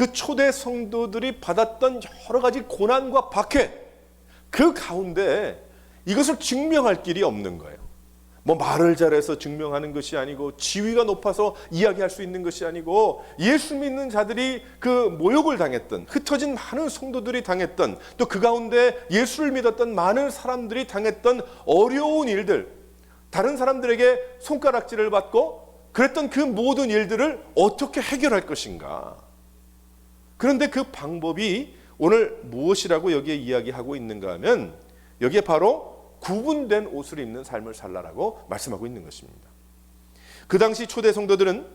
그 초대 성도들이 받았던 여러 가지 고난과 박해, 그 가운데 이것을 증명할 길이 없는 거예요. 뭐 말을 잘해서 증명하는 것이 아니고, 지위가 높아서 이야기할 수 있는 것이 아니고, 예수 믿는 자들이 그 모욕을 당했던, 흩어진 많은 성도들이 당했던, 또 그 가운데 예수를 믿었던 많은 사람들이 당했던 어려운 일들, 다른 사람들에게 손가락질을 받고 그랬던 그 모든 일들을 어떻게 해결할 것인가. 그런데 그 방법이 오늘 무엇이라고 여기에 이야기하고 있는가 하면, 여기에 바로 구분된 옷을 입는 삶을 살라라고 말씀하고 있는 것입니다. 그 당시 초대 성도들은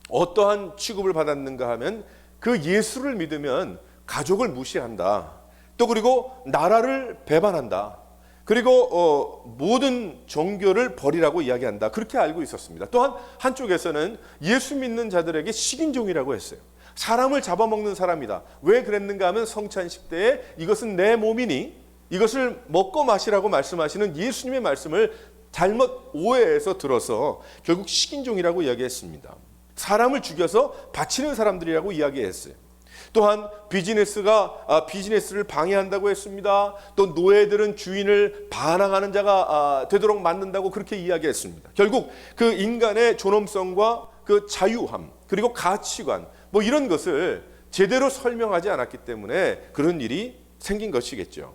어떠한 취급을 받았는가 하면, 그 예수를 믿으면 가족을 무시한다, 또 그리고 나라를 배반한다, 그리고 모든 종교를 버리라고 이야기한다, 그렇게 알고 있었습니다. 또한 한쪽에서는 예수 믿는 자들에게 식인종이라고 했어요. 사람을 잡아먹는 사람이다. 왜 그랬는가 하면, 성찬식 때에 이것은 내 몸이니 이것을 먹고 마시라고 말씀하시는 예수님의 말씀을 잘못 오해해서 들어서 결국 식인종이라고 이야기했습니다. 사람을 죽여서 바치는 사람들이라고 이야기했어요. 또한 비즈니스를 방해한다고 했습니다. 또 노예들은 주인을 반항하는 자가 되도록 만든다고 그렇게 이야기했습니다. 결국 그 인간의 존엄성과 그 자유함, 그리고 가치관, 뭐 이런 것을 제대로 설명하지 않았기 때문에 그런 일이 생긴 것이겠죠.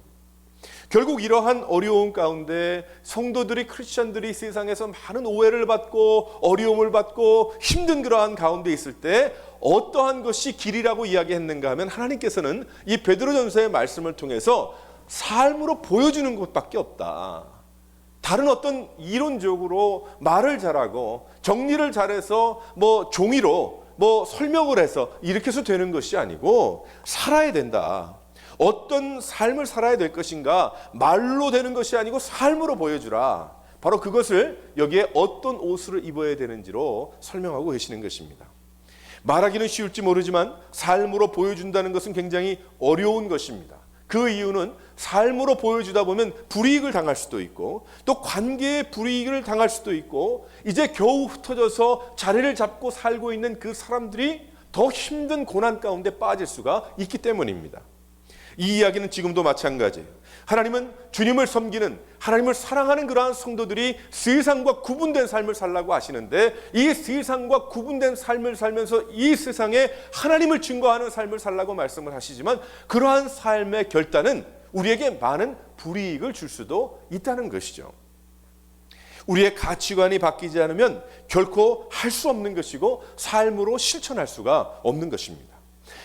결국 이러한 어려움 가운데 성도들이, 크리스천들이 세상에서 많은 오해를 받고 어려움을 받고 힘든 그러한 가운데 있을 때 어떠한 것이 길이라고 이야기했는가 하면, 하나님께서는 이 베드로전서의 말씀을 통해서 삶으로 보여주는 것밖에 없다. 다른 어떤 이론적으로 말을 잘하고 정리를 잘해서 뭐 종이로 뭐 설명을 해서 이렇게 해서 되는 것이 아니고, 살아야 된다. 어떤 삶을 살아야 될 것인가, 말로 되는 것이 아니고 삶으로 보여주라. 바로 그것을 여기에 어떤 옷을 입어야 되는지로 설명하고 계시는 것입니다. 말하기는 쉬울지 모르지만 삶으로 보여준다는 것은 굉장히 어려운 것입니다. 그 이유는 삶으로 보여주다 보면 불이익을 당할 수도 있고, 또 관계에 불이익을 당할 수도 있고, 이제 겨우 흩어져서 자리를 잡고 살고 있는 그 사람들이 더 힘든 고난 가운데 빠질 수가 있기 때문입니다. 이 이야기는 지금도 마찬가지예요. 하나님은 주님을 섬기는, 하나님을 사랑하는 그러한 성도들이 세상과 구분된 삶을 살라고 하시는데, 이 세상과 구분된 삶을 살면서 이 세상에 하나님을 증거하는 삶을 살라고 말씀을 하시지만, 그러한 삶의 결단은 우리에게 많은 불이익을 줄 수도 있다는 것이죠. 우리의 가치관이 바뀌지 않으면 결코 할 수 없는 것이고, 삶으로 실천할 수가 없는 것입니다.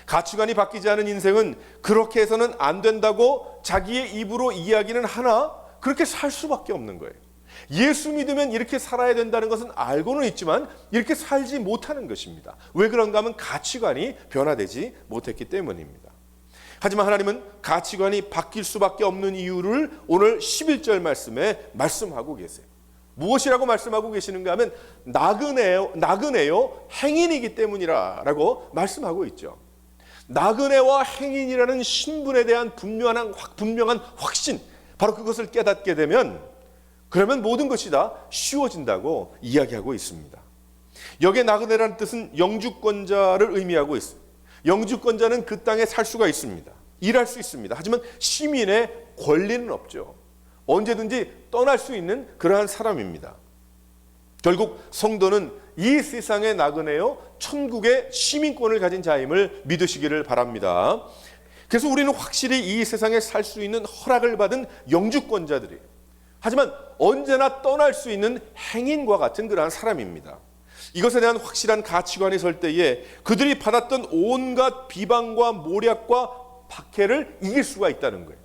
가치관이 바뀌지 않은 인생은 그렇게 해서는 안 된다고 자기의 입으로 이야기는 하나 그렇게 살 수밖에 없는 거예요. 예수 믿으면 이렇게 살아야 된다는 것은 알고는 있지만 이렇게 살지 못하는 것입니다. 왜 그런가 하면 가치관이 변화되지 못했기 때문입니다. 하지만 하나님은 가치관이 바뀔 수밖에 없는 이유를 오늘 11절 말씀에 말씀하고 계세요. 무엇이라고 말씀하고 계시는가 하면, 나그네요 행인이기 때문이라고 말씀하고 있죠. 나그네와 행인이라는 신분에 대한 분명한 확신, 바로 그것을 깨닫게 되면, 그러면 모든 것이 다 쉬워진다고 이야기하고 있습니다. 여기에 나그네라는 뜻은 영주권자를 의미하고 있습니다. 영주권자는 그 땅에 살 수가 있습니다. 일할 수 있습니다. 하지만 시민의 권리는 없죠. 언제든지 떠날 수 있는 그러한 사람입니다. 결국 성도는 이 세상의 나그네요 천국의 시민권을 가진 자임을 믿으시기를 바랍니다. 그래서 우리는 확실히 이 세상에 살 수 있는 허락을 받은 영주권자들이에요. 하지만 언제나 떠날 수 있는 행인과 같은 그러한 사람입니다. 이것에 대한 확실한 가치관이 설 때에 그들이 받았던 온갖 비방과 모략과 박해를 이길 수가 있다는 거예요.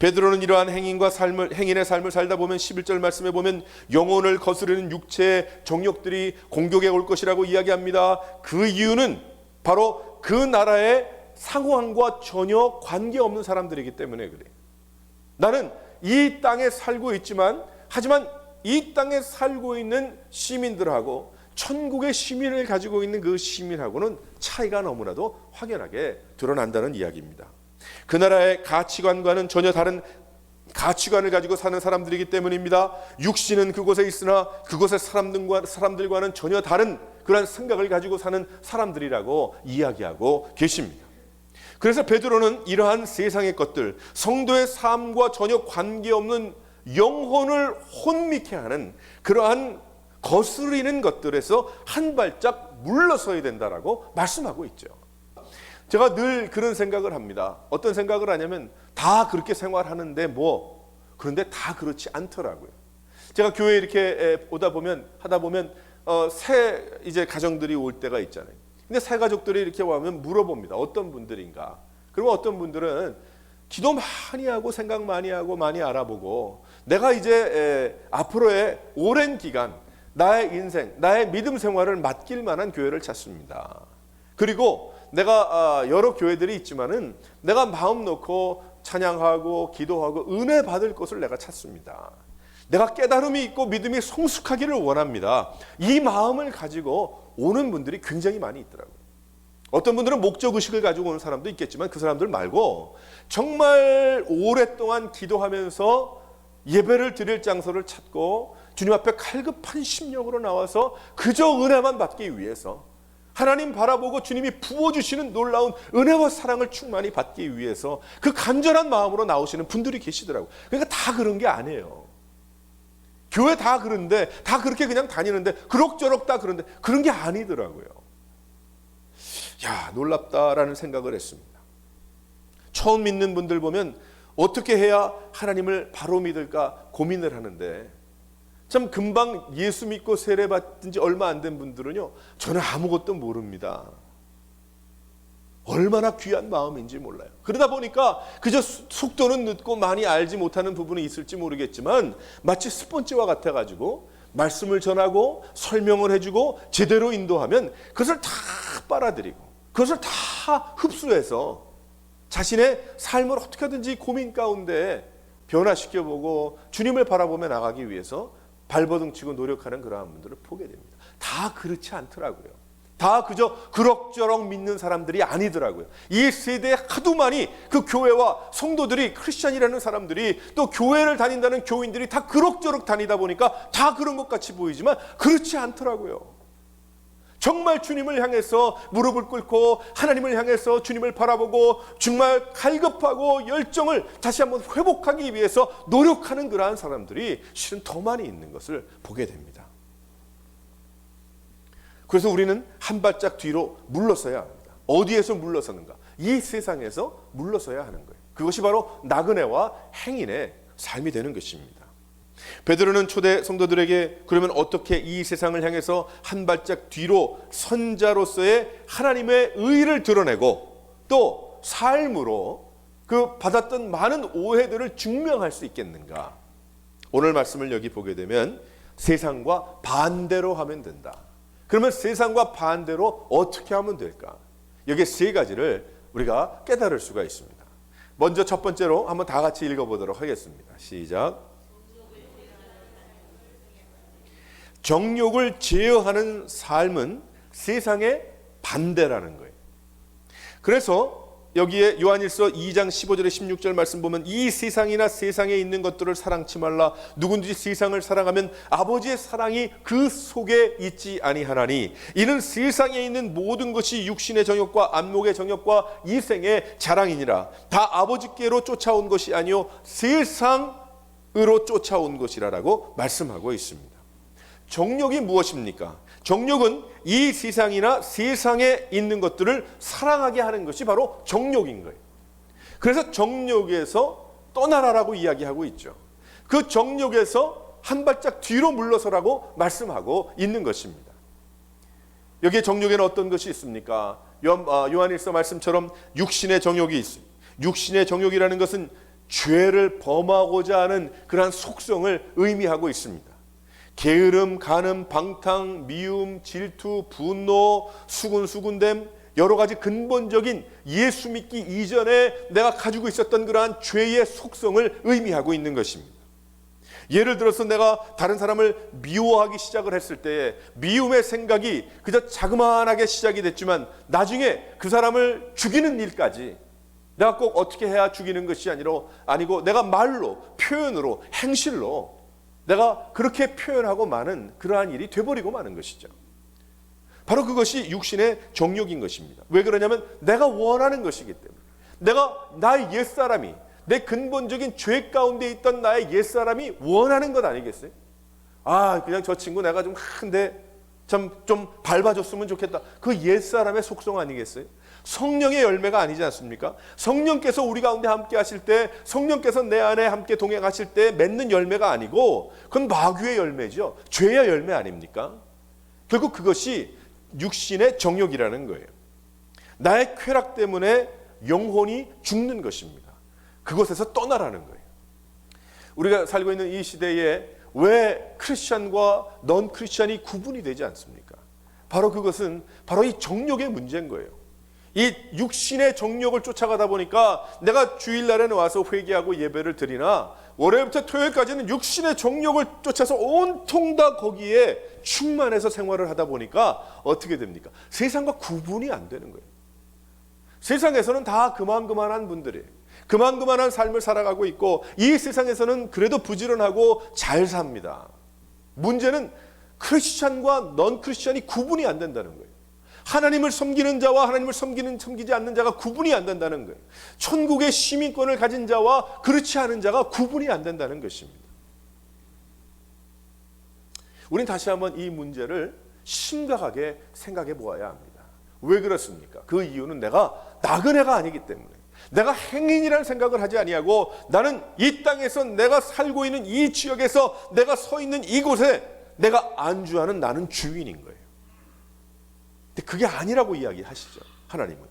베드로는 이러한 행인의 삶을 살다 보면 11절 말씀에 보면 영혼을 거스르는 육체의 정욕들이 공격에 올 것이라고 이야기합니다. 그 이유는 바로 그 나라의 상황과 전혀 관계없는 사람들이기 때문에 그래요. 나는 이 땅에 살고 있지만, 하지만 이 땅에 살고 있는 시민들하고 천국의 시민을 가지고 있는 그 시민하고는 차이가 너무나도 확연하게 드러난다는 이야기입니다. 그 나라의 가치관과는 전혀 다른 가치관을 가지고 사는 사람들이기 때문입니다. 육신은 그곳에 있으나 그곳의 사람들과는 전혀 다른 그런 생각을 가지고 사는 사람들이라고 이야기하고 계십니다. 그래서 베드로는 이러한 세상의 것들, 성도의 삶과 전혀 관계없는 영혼을 혼미케 하는 그러한 거스리는 것들에서 한 발짝 물러서야 된다라고 말씀하고 있죠. 제가 늘 그런 생각을 합니다. 어떤 생각을 하냐면 다 그렇게 생활하는데 그런데 다 그렇지 않더라고요. 제가 교회에 이렇게 하다 보면 새 이제 가정들이 올 때가 있잖아요. 근데 새 가족들이 이렇게 오면 물어봅니다. 어떤 분들인가? 그러면 어떤 분들은 기도 많이 하고 생각 많이 하고 많이 알아보고 내가 이제 앞으로의 오랜 기간 나의 인생, 나의 믿음 생활을 맡길 만한 교회를 찾습니다. 그리고 내가 여러 교회들이 있지만은 내가 마음 놓고 찬양하고 기도하고 은혜 받을 곳을 내가 찾습니다. 내가 깨달음이 있고 믿음이 성숙하기를 원합니다. 이 마음을 가지고 오는 분들이 굉장히 많이 있더라고요. 어떤 분들은 목적의식을 가지고 오는 사람도 있겠지만 그 사람들 말고 정말 오랫동안 기도하면서 예배를 드릴 장소를 찾고 주님 앞에 갈급한 심령으로 나와서 그저 은혜만 받기 위해서 하나님 바라보고 주님이 부어주시는 놀라운 은혜와 사랑을 충만히 받기 위해서 그 간절한 마음으로 나오시는 분들이 계시더라고요. 그러니까 다 그런 게 아니에요. 교회 다 그런데 다 그렇게 그냥 다니는데 그럭저럭 다 그런데 그런 게 아니더라고요. 야, 놀랍다라는 생각을 했습니다. 처음 믿는 분들 보면 어떻게 해야 하나님을 바로 믿을까 고민을 하는데 참 금방 예수 믿고 세례 받은 지 얼마 안 된 분들은요, 저는 아무것도 모릅니다. 얼마나 귀한 마음인지 몰라요. 그러다 보니까 그저 속도는 늦고 많이 알지 못하는 부분이 있을지 모르겠지만 마치 스폰지와 같아가지고 말씀을 전하고 설명을 해주고 제대로 인도하면 그것을 다 빨아들이고 그것을 다 흡수해서 자신의 삶을 어떻게 하든지 고민 가운데 변화시켜보고 주님을 바라보며 나가기 위해서 발버둥 치고 노력하는 그러한 분들을 보게 됩니다. 다 그렇지 않더라고요. 다 그저 그럭저럭 믿는 사람들이 아니더라고요. 이 세대에 하도 많이 그 교회와 성도들이 크리스찬이라는 사람들이 또 교회를 다닌다는 교인들이 다 그럭저럭 다니다 보니까 다 그런 것 같이 보이지만 그렇지 않더라고요. 정말 주님을 향해서 무릎을 꿇고 하나님을 향해서 주님을 바라보고 정말 갈급하고 열정을 다시 한번 회복하기 위해서 노력하는 그러한 사람들이 실은 더 많이 있는 것을 보게 됩니다. 그래서 우리는 한 발짝 뒤로 물러서야 합니다. 어디에서 물러서는가? 이 세상에서 물러서야 하는 거예요. 그것이 바로 나그네와 행인의 삶이 되는 것입니다. 베드로는 초대 성도들에게 그러면 어떻게 이 세상을 향해서 한 발짝 뒤로 선자로서의 하나님의 의를 드러내고 또 삶으로 그 받았던 많은 오해들을 증명할 수 있겠는가? 오늘 말씀을 여기 보게 되면 세상과 반대로 하면 된다. 그러면 세상과 반대로 어떻게 하면 될까? 여기 세 가지를 우리가 깨달을 수가 있습니다. 먼저 첫 번째로 한번 다 같이 읽어보도록 하겠습니다. 시작. 정욕을 제어하는 삶은 세상의 반대라는 거예요. 그래서 여기에 요한일서 2장 15절에 16절 말씀 보면 이 세상이나 세상에 있는 것들을 사랑치 말라. 누구든지 세상을 사랑하면 아버지의 사랑이 그 속에 있지 아니하나니 이는 세상에 있는 모든 것이 육신의 정욕과 안목의 정욕과 이생의 자랑이니라. 다 아버지께로 쫓아온 것이 아니요 세상으로 쫓아온 것이라라고 말씀하고 있습니다. 정욕이 무엇입니까? 정욕은 이 세상이나 세상에 있는 것들을 사랑하게 하는 것이 바로 정욕인 거예요. 그래서 정욕에서 떠나라라고 이야기하고 있죠. 그 정욕에서 한 발짝 뒤로 물러서라고 말씀하고 있는 것입니다. 여기에 정욕에는 어떤 것이 있습니까? 요한일서 말씀처럼 육신의 정욕이 있습니다. 육신의 정욕이라는 것은 죄를 범하고자 하는 그러한 속성을 의미하고 있습니다. 게으름, 간음, 방탕, 미움, 질투, 분노, 수군수군됨, 여러 가지 근본적인 예수 믿기 이전에 내가 가지고 있었던 그러한 죄의 속성을 의미하고 있는 것입니다. 예를 들어서 내가 다른 사람을 미워하기 시작을 했을 때에 미움의 생각이 그저 자그마하게 시작이 됐지만 나중에 그 사람을 죽이는 일까지 내가 꼭 어떻게 해야 죽이는 것이 아니고 내가 말로, 표현으로, 행실로 내가 그렇게 표현하고 마는 그러한 일이 돼버리고 마는 것이죠. 바로 그것이 육신의 정욕인 것입니다. 왜 그러냐면 내가 원하는 것이기 때문에. 내가 나의 옛사람이, 내 근본적인 죄 가운데 있던 나의 옛사람이 원하는 것 아니겠어요? 그냥 저 친구 내가 좀 한데 좀 밟아줬으면 좋겠다. 그 옛사람의 속성 아니겠어요? 성령의 열매가 아니지 않습니까? 성령께서 우리 가운데 함께 하실 때, 성령께서 내 안에 함께 동행하실 때 맺는 열매가 아니고 그건 마귀의 열매죠. 죄의 열매 아닙니까? 결국 그것이 육신의 정욕이라는 거예요. 나의 쾌락 때문에 영혼이 죽는 것입니다. 그곳에서 떠나라는 거예요. 우리가 살고 있는 이 시대에 왜 크리스찬과 넌 크리스찬이 구분이 되지 않습니까? 바로 그것은 바로 이 정욕의 문제인 거예요. 이 육신의 정욕을 쫓아가다 보니까 내가 주일날에는 와서 회개하고 예배를 드리나 월요일부터 토요일까지는 육신의 정욕을 쫓아서 온통 다 거기에 충만해서 생활을 하다 보니까 어떻게 됩니까? 세상과 구분이 안 되는 거예요. 세상에서는 다 그만한 분들이에요. 그만한 삶을 살아가고 있고 이 세상에서는 그래도 부지런하고 잘 삽니다. 문제는 크리스찬과 넌 크리스찬이 구분이 안 된다는 거예요. 하나님을 섬기는 자와 하나님을 섬기지 않는 자가 구분이 안 된다는 거예요. 천국의 시민권을 가진 자와 그렇지 않은 자가 구분이 안 된다는 것입니다. 우린 다시 한번 이 문제를 심각하게 생각해 보아야 합니다. 왜 그렇습니까? 그 이유는 내가 나그네가 아니기 때문에, 내가 행인이라는 생각을 하지 아니하고 나는 이 땅에서 내가 살고 있는 이 지역에서 내가 서 있는 이곳에 내가 안주하는 나는 주인인 거예요. 근데 그게 아니라고 이야기하시죠, 하나님은.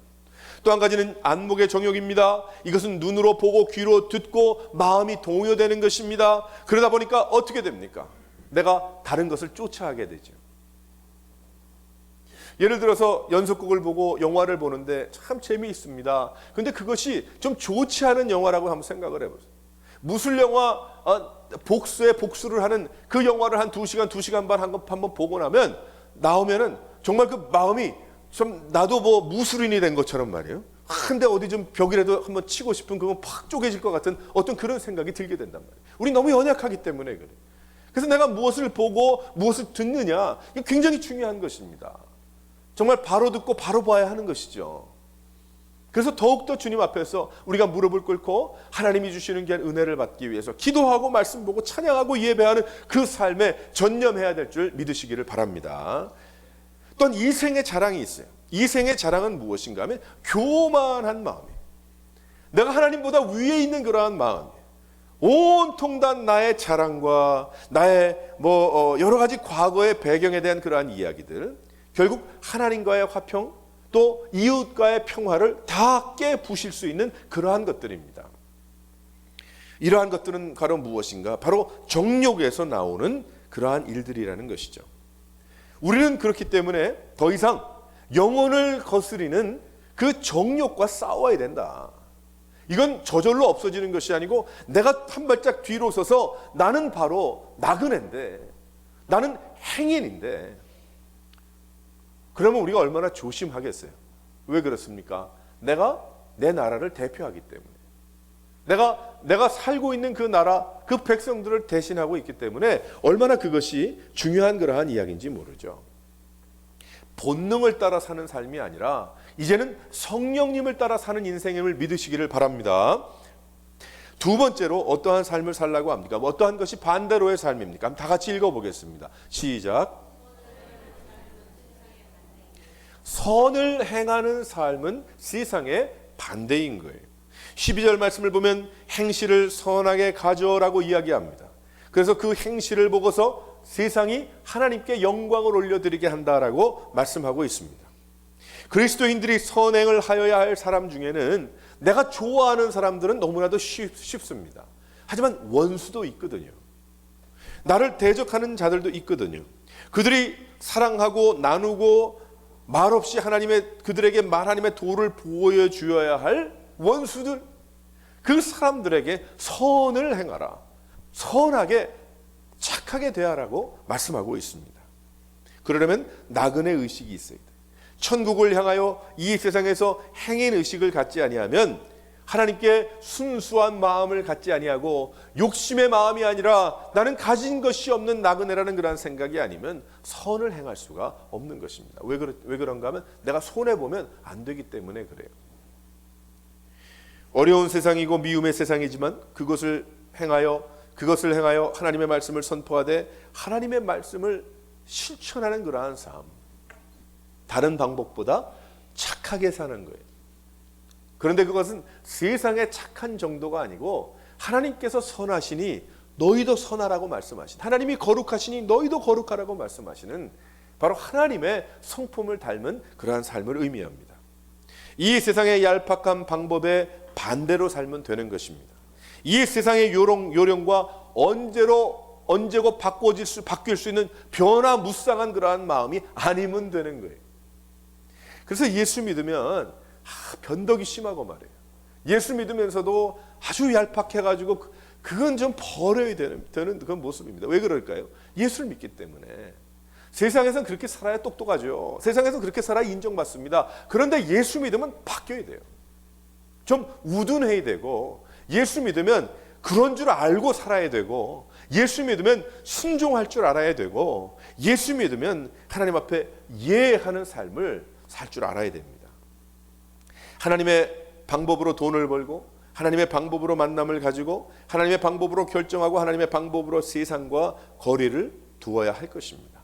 또 한 가지는 안목의 정욕입니다. 이것은 눈으로 보고 귀로 듣고 마음이 동요되는 것입니다. 그러다 보니까 어떻게 됩니까? 내가 다른 것을 쫓아가게 되죠. 예를 들어서 연속극을 보고 영화를 보는데 참 재미있습니다. 근데 그것이 좀 좋지 않은 영화라고 한번 생각을 해보세요. 무술 영화 복수에 복수를 하는 그 영화를 한 2시간 반 한번 보고 나오면은 정말 그 마음이 좀 나도 뭐 무술인이 된 것처럼 말이에요. 근데 어디 좀 벽이라도 한번 치고 싶은 그건 팍 쪼개질 것 같은 어떤 그런 생각이 들게 된단 말이에요. 우리 너무 연약하기 때문에 그래. 그래서 내가 무엇을 보고 무엇을 듣느냐, 이게 굉장히 중요한 것입니다. 정말 바로 듣고 바로 봐야 하는 것이죠. 그래서 더욱더 주님 앞에서 우리가 무릎을 꿇고 하나님이 주시는 귀한 은혜를 받기 위해서 기도하고 말씀 보고 찬양하고 예배하는 그 삶에 전념해야 될 줄 믿으시기를 바랍니다. 또한 이생의 자랑이 있어요. 이생의 자랑은 무엇인가 하면 교만한 마음이에요. 내가 하나님보다 위에 있는 그러한 마음이에요. 온통 다 나의 자랑과 나의 여러 가지 과거의 배경에 대한 그러한 이야기들, 결국 하나님과의 화평 또 이웃과의 평화를 다 깨부실 수 있는 그러한 것들입니다. 이러한 것들은 바로 무엇인가? 바로 정욕에서 나오는 그러한 일들이라는 것이죠. 우리는 그렇기 때문에 더 이상 영혼을 거스리는 그 정욕과 싸워야 된다. 이건 저절로 없어지는 것이 아니고 내가 한 발짝 뒤로 서서 나는 바로 나그네인데, 나는 행인인데, 그러면 우리가 얼마나 조심하겠어요? 왜 그렇습니까? 내가 내 나라를 대표하기 때문에, 내가 살고 있는 그 나라, 그 백성들을 대신하고 있기 때문에 얼마나 그것이 중요한 그러한 이야기인지 모르죠. 본능을 따라 사는 삶이 아니라 이제는 성령님을 따라 사는 인생임을 믿으시기를 바랍니다. 두 번째로 어떠한 삶을 살라고 합니까? 어떠한 것이 반대로의 삶입니까? 다 같이 읽어보겠습니다. 시작. 선을 행하는 삶은 세상의 반대인 거예요. 12절 말씀을 보면 행실을 선하게 가져라고 이야기합니다. 그래서 그 행실을 보고서 세상이 하나님께 영광을 올려드리게 한다라고 말씀하고 있습니다. 그리스도인들이 선행을 하여야 할 사람 중에는 내가 좋아하는 사람들은 너무나도 쉽습니다. 하지만 원수도 있거든요. 나를 대적하는 자들도 있거든요. 그들이 사랑하고 나누고 말없이 그들에게 하나님의 도를 보여주어야 할 원수들, 그 사람들에게 선을 행하라, 선하게 착하게 대하라고 말씀하고 있습니다. 그러려면 나그네 의식이 있어야 돼요. 천국을 향하여 이 세상에서 행인 의식을 갖지 아니하면 하나님께 순수한 마음을 갖지 아니하고 욕심의 마음이 아니라 나는 가진 것이 없는 나그네라는 그런 생각이 아니면 선을 행할 수가 없는 것입니다. 왜 그런가 하면 내가 손해보면 안 되기 때문에 그래요. 어려운 세상이고 미움의 세상이지만 그것을 행하여 하나님의 말씀을 선포하되 하나님의 말씀을 실천하는 그러한 삶, 다른 방법보다 착하게 사는 거예요. 그런데 그것은 세상의 착한 정도가 아니고 하나님께서 선하시니 너희도 선하라고 말씀하신, 하나님이 거룩하시니 너희도 거룩하라고 말씀하시는 바로 하나님의 성품을 닮은 그러한 삶을 의미합니다. 이 세상의 얄팍한 방법에 반대로 살면 되는 것입니다. 이 세상의 요령과 언제고 바뀔 수 있는 변화무쌍한 그러한 마음이 아니면 되는 거예요. 그래서 예수 믿으면 변덕이 심하고 말이에요. 예수 믿으면서도 아주 얄팍해가지고 그건 좀 버려야 되는 그런 모습입니다. 왜 그럴까요? 예수를 믿기 때문에. 세상에서는 그렇게 살아야 똑똑하죠. 세상에서는 그렇게 살아야 인정받습니다. 그런데 예수 믿으면 바뀌어야 돼요. 좀 우둔해야 되고, 예수 믿으면 그런 줄 알고 살아야 되고, 예수 믿으면 순종할 줄 알아야 되고, 예수 믿으면 하나님 앞에 예하는 삶을 살 줄 알아야 됩니다. 하나님의 방법으로 돈을 벌고, 하나님의 방법으로 만남을 가지고, 하나님의 방법으로 결정하고, 하나님의 방법으로 세상과 거리를 두어야 할 것입니다.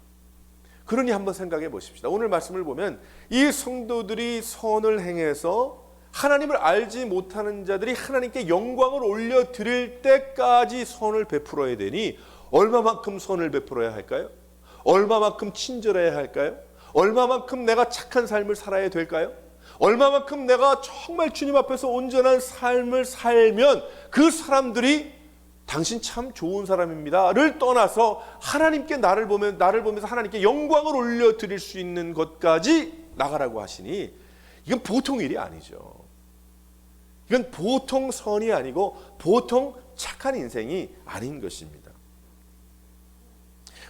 그러니 한번 생각해 보십시다. 오늘 말씀을 보면 이 성도들이 선을 행해서 하나님을 알지 못하는 자들이 하나님께 영광을 올려드릴 때까지 선을 베풀어야 되니 얼마만큼 선을 베풀어야 할까요? 얼마만큼 친절해야 할까요? 얼마만큼 내가 착한 삶을 살아야 될까요? 얼마만큼 내가 정말 주님 앞에서 온전한 삶을 살면 그 사람들이 당신 참 좋은 사람입니다를 떠나서 하나님께 나를 보면서 하나님께 영광을 올려드릴 수 있는 것까지 나가라고 하시니 이건 보통 일이 아니죠. 이건 보통 선이 아니고 보통 착한 인생이 아닌 것입니다.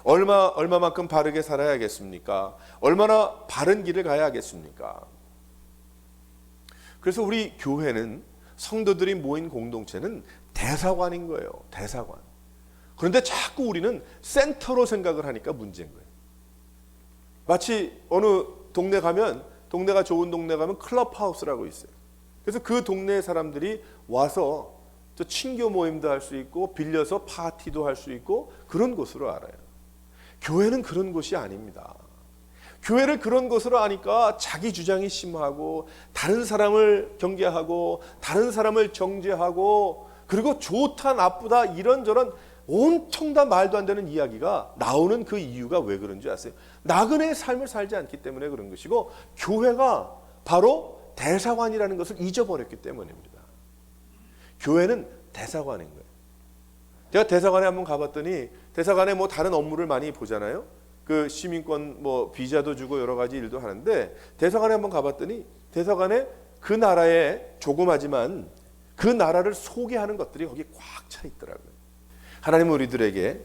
얼마만큼 바르게 살아야겠습니까? 얼마나 바른 길을 가야겠습니까? 그래서 우리 교회는, 성도들이 모인 공동체는 대사관인 거예요. 대사관. 그런데 자꾸 우리는 센터로 생각을 하니까 문제인 거예요. 마치 어느 동네가 좋은 동네 가면 클럽하우스라고 있어요. 그래서 그 동네 사람들이 와서 또 친교 모임도 할 수 있고 빌려서 파티도 할 수 있고 그런 곳으로 알아요. 교회는 그런 곳이 아닙니다. 교회를 그런 것으로 아니까 자기 주장이 심하고 다른 사람을 경계하고 다른 사람을 정죄하고 그리고 좋다 나쁘다 이런저런 온통 다 말도 안 되는 이야기가 나오는 그 이유가 왜 그런지 아세요? 나그네의 삶을 살지 않기 때문에 그런 것이고 교회가 바로 대사관이라는 것을 잊어버렸기 때문입니다. 교회는 대사관인 거예요. 제가 대사관에 한번 가봤더니 대사관에 뭐 다른 업무를 많이 보잖아요. 그 시민권 뭐 비자도 주고 여러 가지 일도 하는데 대사관에 한번 가봤더니 대사관에 그 나라에 조그마지만 그 나라를 소개하는 것들이 거기 꽉 차 있더라고요. 하나님은 우리들에게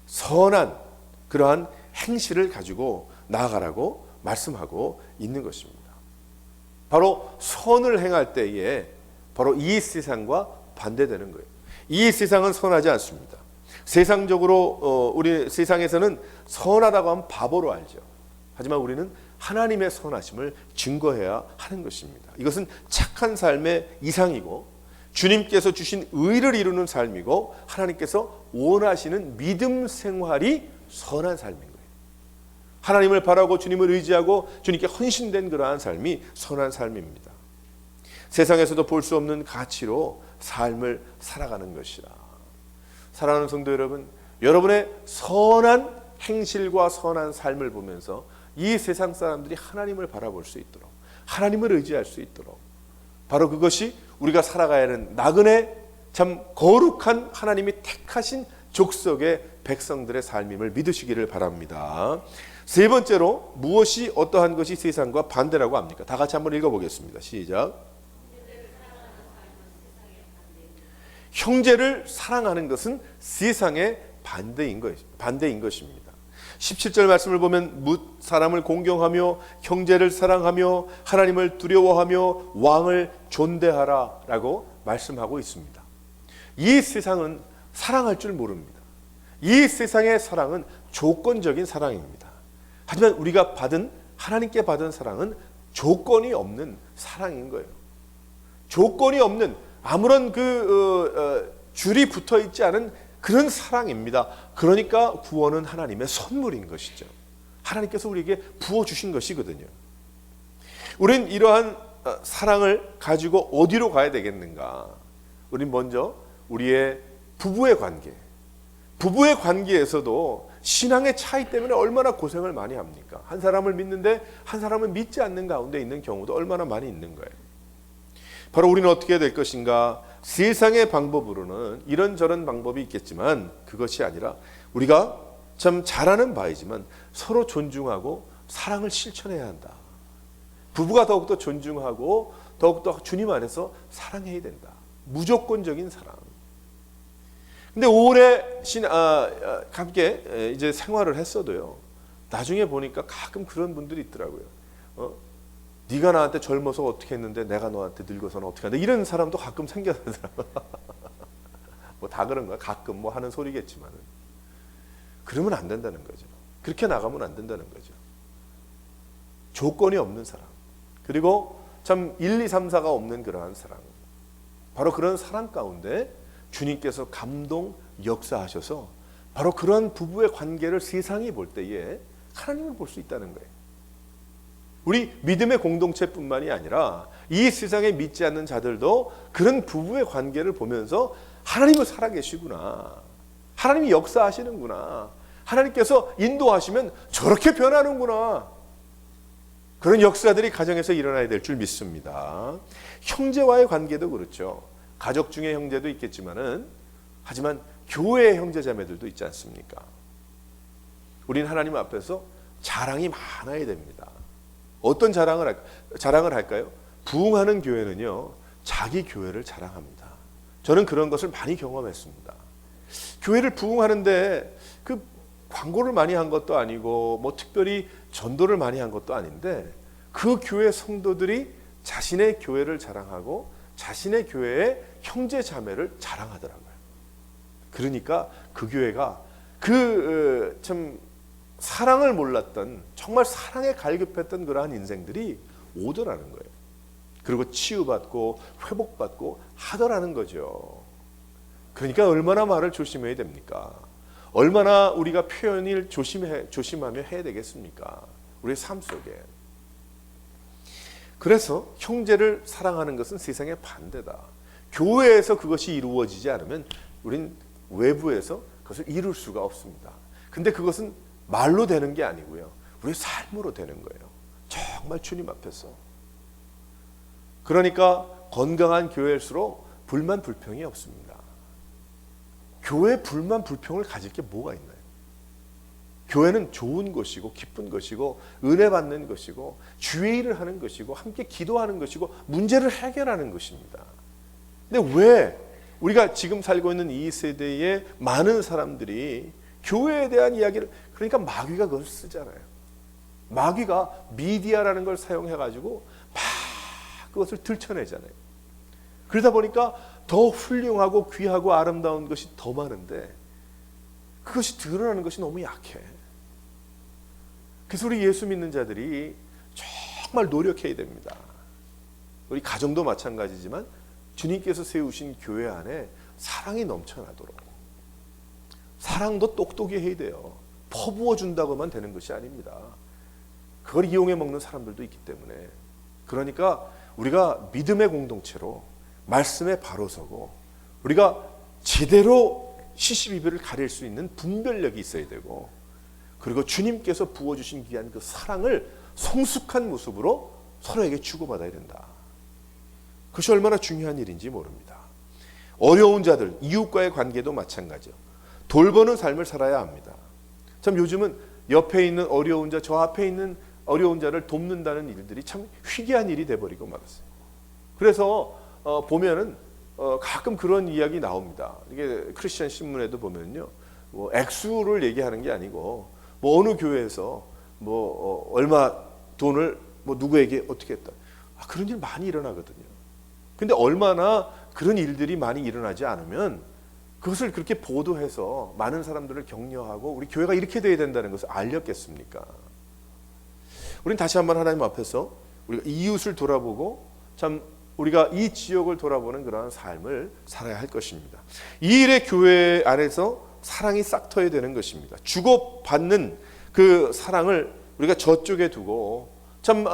선한 그러한 행실을 가지고 나아가라고 말씀하고 있는 것입니다. 바로 선을 행할 때에 바로 이 세상과 반대되는 거예요. 이 세상은 선하지 않습니다. 세상적으로 우리 세상에서는 선하다고 하면 바보로 알죠. 하지만 우리는 하나님의 선하심을 증거해야 하는 것입니다. 이것은 착한 삶의 이상이고 주님께서 주신 의를 이루는 삶이고 하나님께서 원하시는 믿음 생활이 선한 삶인 거예요. 하나님을 바라고 주님을 의지하고 주님께 헌신된 그러한 삶이 선한 삶입니다. 세상에서도 볼 수 없는 가치로 삶을 살아가는 것이라. 사랑하는 성도 여러분, 여러분의 선한 행실과 선한 삶을 보면서 이 세상 사람들이 하나님을 바라볼 수 있도록, 하나님을 의지할 수 있도록, 바로 그것이 우리가 살아가야 하는 나그네 참 거룩한 하나님이 택하신 족속의 백성들의 삶임을 믿으시기를 바랍니다. 세 번째로 무엇이 어떠한 것이 세상과 반대라고 합니까? 다 같이 한번 읽어보겠습니다. 시작. 형제를 사랑하는 것은 세상의 반대인 것입니다. 17절 말씀을 보면 사람을 공경하며 형제를 사랑하며 하나님을 두려워하며 왕을 존대하라 라고 말씀하고 있습니다. 이 세상은 사랑할 줄 모릅니다. 이 세상의 사랑은 조건적인 사랑입니다. 하지만 우리가 하나님께 받은 사랑은 조건이 없는 사랑인 거예요. 조건이 없는 아무런 줄이 붙어 있지 않은 그런 사랑입니다. 그러니까 구원은 하나님의 선물인 것이죠. 하나님께서 우리에게 부어주신 것이거든요. 우린 이러한 사랑을 가지고 어디로 가야 되겠는가? 우린 먼저 우리의 부부의 관계에서도 신앙의 차이 때문에 얼마나 고생을 많이 합니까? 한 사람을 믿는데 한 사람은 믿지 않는 가운데 있는 경우도 얼마나 많이 있는 거예요. 바로 우리는 어떻게 될 것인가? 세상의 방법으로는 이런저런 방법이 있겠지만 그것이 아니라 우리가 참 잘하는 바이지만 서로 존중하고 사랑을 실천해야 한다. 부부가 더욱더 존중하고 더욱더 주님 안에서 사랑해야 된다. 무조건적인 사랑. 근데 오래 함께 이제 생활을 했어도요. 나중에 보니까 가끔 그런 분들이 있더라고요. 네가 나한테 젊어서 어떻게 했는데 내가 너한테 늙어서는 어떻게 한다. 이런 사람도 가끔 생겨나더라고요. 뭐 다 그런 거야. 가끔 뭐 하는 소리겠지만은. 그러면 안 된다는 거죠. 그렇게 나가면 안 된다는 거죠. 조건이 없는 사랑. 그리고 참 1, 2, 3, 4가 없는 그러한 사랑. 바로 그런 사랑 가운데 주님께서 감동 역사하셔서 바로 그런 부부의 관계를 세상이 볼 때에 하나님을 볼 수 있다는 거예요. 우리 믿음의 공동체뿐만이 아니라 이 세상에 믿지 않는 자들도 그런 부부의 관계를 보면서 하나님은 살아계시구나. 하나님이 역사하시는구나. 하나님께서 인도하시면 저렇게 변하는구나. 그런 역사들이 가정에서 일어나야 될 줄 믿습니다. 형제와의 관계도 그렇죠. 가족 중에 형제도 있겠지만은 하지만 교회의 형제자매들도 있지 않습니까? 우리는 하나님 앞에서 자랑이 많아야 됩니다. 어떤 자랑을 할까요? 부흥하는 교회는요, 자기 교회를 자랑합니다. 저는 그런 것을 많이 경험했습니다. 교회를 부흥하는데 그 광고를 많이 한 것도 아니고 뭐 특별히 전도를 많이 한 것도 아닌데 그 교회 성도들이 자신의 교회를 자랑하고 자신의 교회의 형제 자매를 자랑하더라고요. 그러니까 그 교회가 참 사랑을 몰랐던 정말 사랑에 갈급했던 그러한 인생들이 오더라는 거예요. 그리고 치유받고 회복받고 하더라는 거죠. 그러니까 얼마나 말을 조심해야 됩니까? 얼마나 우리가 표현을 조심하며 해야 되겠습니까? 우리의 삶 속에. 그래서 형제를 사랑하는 것은 세상의 반대다. 교회에서 그것이 이루어지지 않으면 우린 외부에서 그것을 이룰 수가 없습니다. 근데 그것은 말로 되는 게 아니고요. 우리의 삶으로 되는 거예요. 정말 주님 앞에서. 그러니까 건강한 교회일수록 불만 불평이 없습니다. 교회 불만 불평을 가질 게 뭐가 있나요? 교회는 좋은 것이고 기쁜 것이고 은혜 받는 것이고 주의 일을 하는 것이고 함께 기도하는 것이고 문제를 해결하는 것입니다. 근데 왜 우리가 지금 살고 있는 이 세대의 많은 사람들이 교회에 대한 이야기를, 그러니까 마귀가 그걸 쓰잖아요. 마귀가 미디어라는 걸 사용해가지고 막 그것을 들춰내잖아요. 그러다 보니까 더 훌륭하고 귀하고 아름다운 것이 더 많은데 그것이 드러나는 것이 너무 약해. 그래서 우리 예수 믿는 자들이 정말 노력해야 됩니다. 우리 가정도 마찬가지지만 주님께서 세우신 교회 안에 사랑이 넘쳐나도록. 사랑도 똑똑히 해야 돼요. 퍼부어 준다고만 되는 것이 아닙니다. 그걸 이용해 먹는 사람들도 있기 때문에. 그러니까 우리가 믿음의 공동체로 말씀에 바로 서고 우리가 제대로 시시비비를 가릴 수 있는 분별력이 있어야 되고, 그리고 주님께서 부어주신 귀한 그 사랑을 성숙한 모습으로 서로에게 주고받아야 된다. 그것이 얼마나 중요한 일인지 모릅니다. 어려운 자들, 이웃과의 관계도 마찬가지요. 돌보는 삶을 살아야 합니다. 참 요즘은 옆에 있는 어려운 자, 저 앞에 있는 어려운 자를 돕는다는 일들이 참 희귀한 일이 돼버리고 말았어요. 그래서 보면은 가끔 그런 이야기 나옵니다. 이게 크리스천 신문에도 보면요, 뭐 액수를 얘기하는 게 아니고 뭐 어느 교회에서 뭐 얼마 돈을 뭐 누구에게 어떻게 했다. 그런 일 많이 일어나거든요. 근데 얼마나 그런 일들이 많이 일어나지 않으면 그것을 그렇게 보도해서 많은 사람들을 격려하고 우리 교회가 이렇게 돼야 된다는 것을 알렸겠습니까? 우리는 다시 한번 하나님 앞에서 우리가 이웃을 돌아보고 참 우리가 이 지역을 돌아보는 그러한 삶을 살아야 할 것입니다. 이 일의 교회 안에서 사랑이 싹터야 되는 것입니다. 주고받는 그 사랑을 우리가 저쪽에 두고 참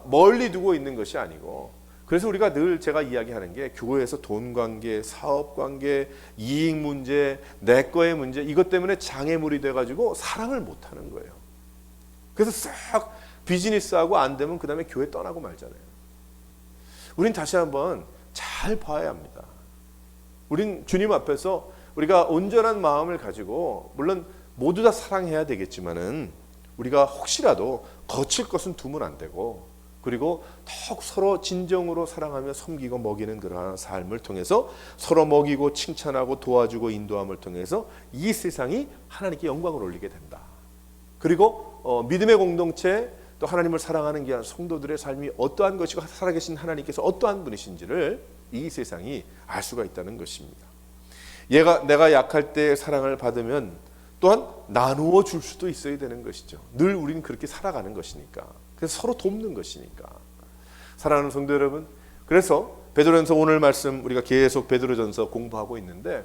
멀리 두고 있는 것이 아니고, 그래서 우리가 늘 제가 이야기하는 게 교회에서 돈 관계, 사업 관계, 이익 문제, 내 거의 문제, 이것 때문에 장애물이 돼가지고 사랑을 못하는 거예요. 그래서 싹 비즈니스하고 안 되면 그 다음에 교회 떠나고 말잖아요. 우린 다시 한번 잘 봐야 합니다. 우린 주님 앞에서 우리가 온전한 마음을 가지고 물론 모두 다 사랑해야 되겠지만은 우리가 혹시라도 거칠 것은 두면 안 되고, 그리고 더욱 서로 진정으로 사랑하며 섬기고 먹이는 그러한 삶을 통해서 서로 먹이고 칭찬하고 도와주고 인도함을 통해서 이 세상이 하나님께 영광을 올리게 된다. 그리고 믿음의 공동체, 또 하나님을 사랑하는 귀한 성도들의 삶이 어떠한 것이고 살아계신 하나님께서 어떠한 분이신지를 이 세상이 알 수가 있다는 것입니다. 내가 약할 때 사랑을 받으면 또한 나누어 줄 수도 있어야 되는 것이죠. 늘 우리는 그렇게 살아가는 것이니까. 그래서 서로 돕는 것이니까. 사랑하는 성도 여러분, 그래서 베드로전서 오늘 말씀 우리가 계속 베드로전서 공부하고 있는데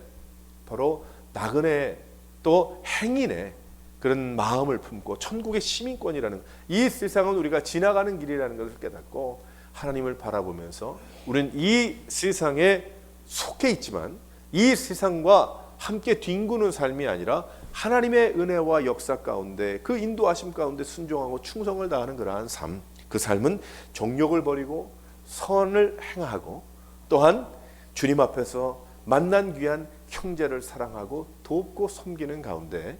바로 나그네 또 행인의 그런 마음을 품고 천국의 시민권이라는, 이 세상은 우리가 지나가는 길이라는 것을 깨닫고 하나님을 바라보면서 우리는 이 세상에 속해 있지만 이 세상과 함께 뒹구는 삶이 아니라 하나님의 은혜와 역사 가운데 그 인도하심 가운데 순종하고 충성을 다하는 그러한 삶, 그 삶은 정욕을 버리고 선을 행하고 또한 주님 앞에서 만난 귀한 형제를 사랑하고 돕고 섬기는 가운데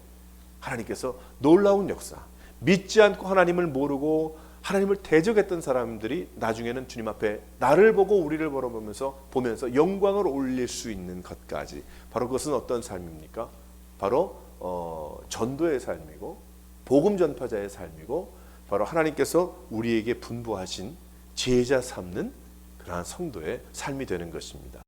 하나님께서 놀라운 역사, 믿지 않고 하나님을 모르고 하나님을 대적했던 사람들이 나중에는 주님 앞에 나를 보고 우리를 보면서 영광을 올릴 수 있는 것까지, 바로 그것은 어떤 삶입니까? 바로 전도의 삶이고 복음 전파자의 삶이고 바로 하나님께서 우리에게 분부하신 제자 삼는 그러한 성도의 삶이 되는 것입니다.